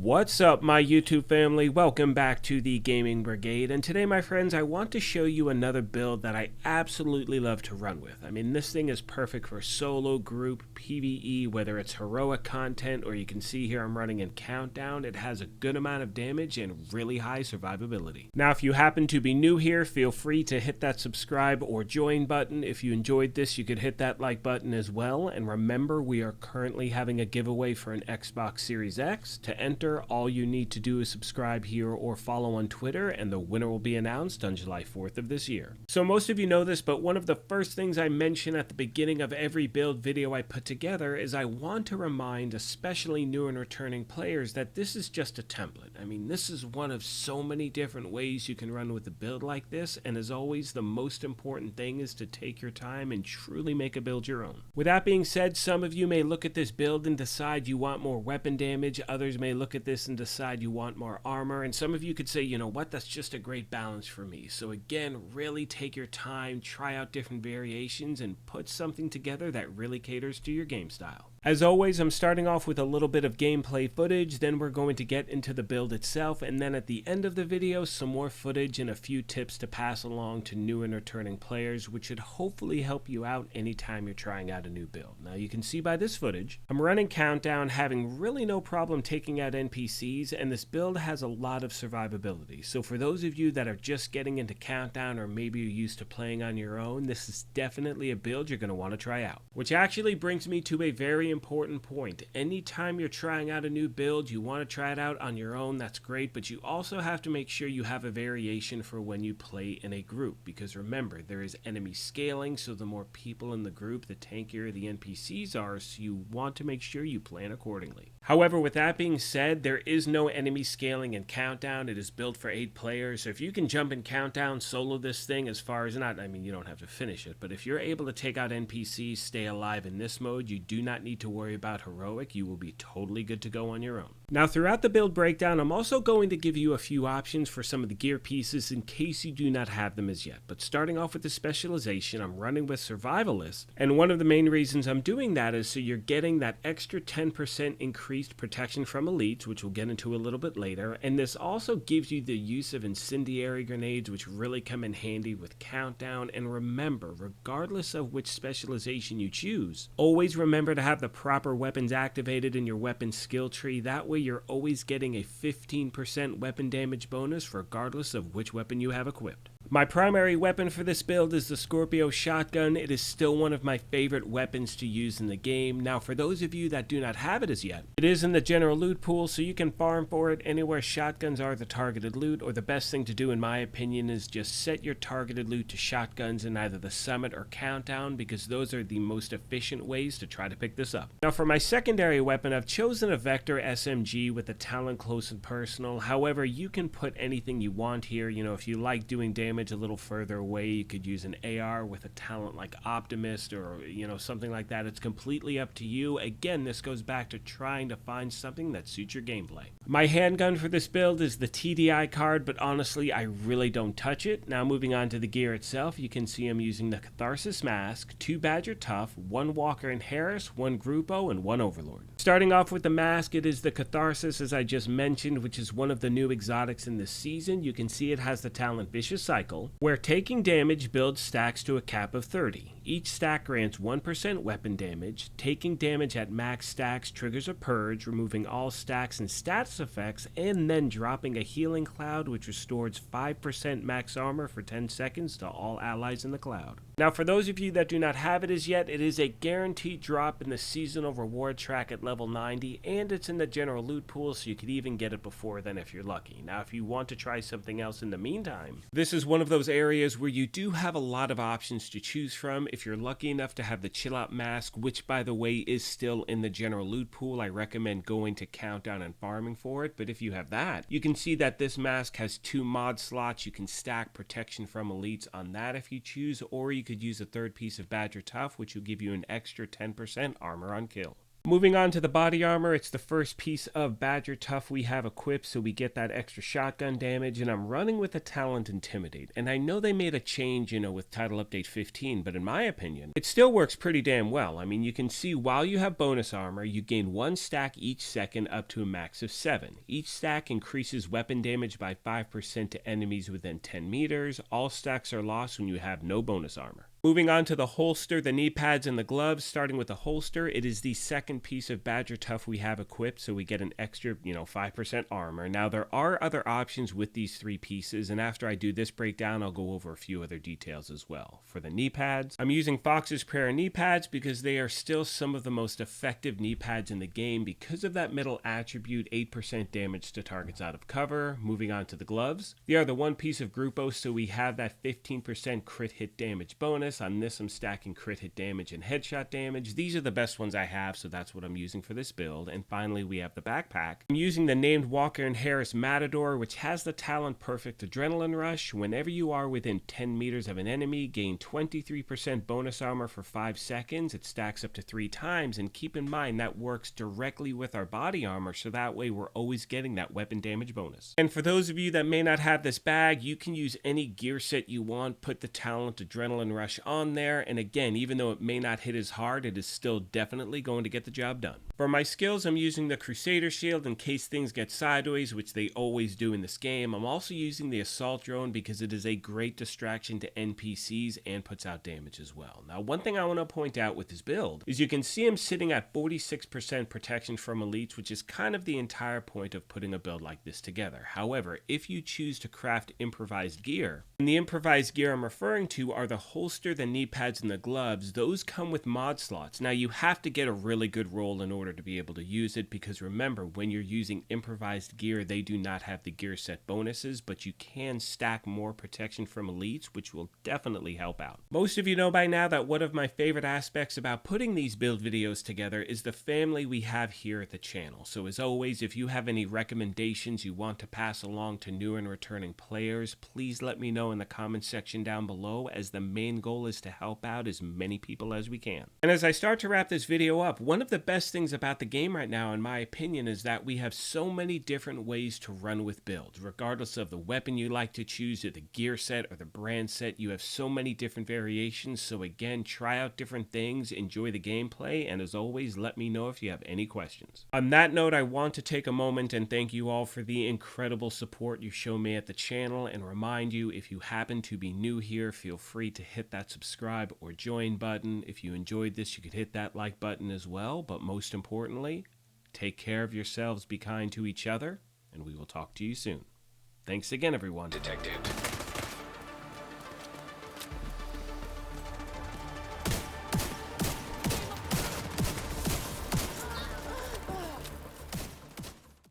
What's up, my YouTube family? Welcome back to the Gaming Brigade, and today, my friends, I want to show you another build that I absolutely love to run with. I mean, this thing is perfect for solo, group, PvE, whether it's heroic content, or you can see here I'm running in Countdown. It has a good amount of damage and really high survivability. Now, if you happen to be new here, feel free to hit that subscribe or join button. If you enjoyed this, you could hit that like button as well, and remember, we are currently having a giveaway for an Xbox Series X. To enter, all you need to do is subscribe here or follow on Twitter, and the winner will be announced on July 4th of this year. So most of you know this, but one of the first things I mention at the beginning of every build video I put together is I want to remind especially new and returning players that this is just a template. I mean, this is one of so many different ways you can run with a build like this, and as always, the most important thing is to take your time and truly make a build your own. With that being said, some of you may look at this build and decide you want more weapon damage, others may look at this and decide you want more armor, and some of you could say, you know what, that's just a great balance for me. So again, really take your time, try out different variations, and put something together that really caters to your game style. As always, I'm starting off with a little bit of gameplay footage, then we're going to get into the build itself, and then at the end of the video, some more footage and a few tips to pass along to new and returning players, which should hopefully help you out anytime you're trying out a new build. Now, you can see by this footage, I'm running Countdown, having really no problem taking out NPCs, and this build has a lot of survivability. So for those of you that are just getting into Countdown, or maybe you're used to playing on your own, this is definitely a build you're going to want to try out. Which actually brings me to a very important point. Anytime you're trying out a new build, you want to try it out on your own, that's great, but you also have to make sure you have a variation for when you play in a group, because remember, there is enemy scaling, so the more people in the group, the tankier the NPCs are, so you want to make sure you plan accordingly. However, with that being said, there is no enemy scaling in Countdown. It is built for 8 players, so if you can jump in Countdown, solo this thing as far as not, I mean, you don't have to finish it, but if you're able to take out NPCs, stay alive in this mode, you do not need to worry about heroic. You will be totally good to go on your own. Now, throughout the build breakdown, I'm also going to give you a few options for some of the gear pieces in case you do not have them as yet. But starting off with the specialization, I'm running with Survivalist, and one of the main reasons I'm doing that is so you're getting that extra 10% increased protection from elites, which we'll get into a little bit later, and this also gives you the use of incendiary grenades, which really come in handy with Countdown. And remember, regardless of which specialization you choose, always remember to have the proper weapons activated in your weapon skill tree. That way you're always getting a 15% weapon damage bonus regardless of which weapon you have equipped. My primary weapon for this build is the Scorpio shotgun. It is still one of my favorite weapons to use in the game. Now, for those of you that do not have it as yet, it is in the general loot pool, so you can farm for it anywhere shotguns are the targeted loot, or the best thing to do in my opinion is just set your targeted loot to shotguns in either the Summit or Countdown, because those are the most efficient ways to try to pick this up. Now, for my secondary weapon, I've chosen a Vector SMG with a talent close and personal. However, you can put anything you want here. You know, if you like doing damage a little further away, you could use an AR with a talent like Optimist, or you know, something like that. It's completely up to you. Again, this goes back to trying to find something that suits your gameplay. My handgun for this build is the TDI card, but honestly I really don't touch it. Now, moving on to the gear itself, you can see I'm using the Catharsis mask, 2 Badger Tough, 1 Walker and Harris, 1 Grupo, and 1 Overlord. Starting off with the mask, it is the Catharsis, as I just mentioned, which is one of the new exotics in this season. You can see it has the talent Vicious Cycle, where taking damage builds stacks to a cap of 30. Each stack grants 1% weapon damage. Taking damage at max stacks triggers a purge, removing all stacks and status effects, and then dropping a healing cloud, which restores 5% max armor for 10 seconds to all allies in the cloud. Now, for those of you that do not have it as yet, it is a guaranteed drop in the seasonal reward track at level 90, and it's in the general loot pool, so you could even get it before then if you're lucky. Now, if you want to try something else in the meantime, this is one of those areas where you do have a lot of options to choose from. If you're lucky enough to have the Chill Out mask, which by the way is still in the general loot pool, I recommend going to Countdown and farming for it. But if you have that, you can see that this mask has 2 mod slots. You can stack protection from elites on that if you choose, or you could use a third piece of Badger Tough, which will give you an extra 10% armor on kill. Moving on to the body armor, it's the first piece of Badger Tough we have equipped, so we get that extra shotgun damage, and I'm running with the talent Intimidate. And I know they made a change, with Title Update 15, but in my opinion, it still works pretty damn well. I mean, you can see while you have bonus armor, you gain 1 stack each second up to a max of 7. Each stack increases weapon damage by 5% to enemies within 10 meters. All stacks are lost when you have no bonus armor. Moving on to the holster, the knee pads, and the gloves. Starting with the holster, it is the second piece of Badger Tough we have equipped, so we get an extra, 5% armor. Now, there are other options with these 3 pieces, and after I do this breakdown, I'll go over a few other details as well. For the knee pads, I'm using Fox's Prayer knee pads because they are still some of the most effective knee pads in the game because of that middle attribute, 8% damage to targets out of cover. Moving on to the gloves, they are the one piece of Grupo, so we have that 15% crit hit damage bonus. On this, I'm stacking crit hit damage and headshot damage. These are the best ones I have, so that's what I'm using for this build. And finally, we have the backpack. I'm using the named Walker and Harris Matador, which has the talent Perfect Adrenaline Rush. Whenever you are within 10 meters of an enemy, gain 23% bonus armor for 5 seconds. It stacks up to 3 times, and keep in mind that works directly with our body armor, so that way we're always getting that weapon damage bonus. And for those of you that may not have this bag, you can use any gear set you want, put the talent Adrenaline Rush on there, and again, even though it may not hit as hard, it is still definitely going to get the job done. For my skills, I'm using the Crusader Shield in case things get sideways, which they always do in this game. I'm also using the Assault Drone because it is a great distraction to NPCs and puts out damage as well. Now, one thing I want to point out with this build is you can see him sitting at 46% protection from elites, which is kind of the entire point of putting a build like this together. However, if you choose to craft improvised gear, and the improvised gear I'm referring to are the holster, the knee pads, and the gloves, those come with mod slots. Now, you have to get a really good roll in order to be able to use it, because remember, when you're using improvised gear, they do not have the gear set bonuses, but you can stack more protection from elites, which will definitely help out. Most of you know by now that one of my favorite aspects about putting these build videos together is the family we have here at the channel. So as always, if you have any recommendations you want to pass along to new and returning players, please let me know in the comment section down below, as the main goal is to help out as many people as we can. And as I start to wrap this video up, one of the best things about the game right now, in my opinion, is that we have so many different ways to run with builds. Regardless of the weapon you like to choose, or the gear set, or the brand set, you have so many different variations. So again, try out different things, enjoy the gameplay, and as always, let me know if you have any questions. On that note, I want to take a moment and thank you all for the incredible support you show me at the channel, and remind you, if you happen to be new here, feel free to hit that subscribe or join button. If you enjoyed this, you could hit that like button as well, but most importantly, take care of yourselves, be kind to each other, and we will talk to you soon. Thanks again, everyone. Detected.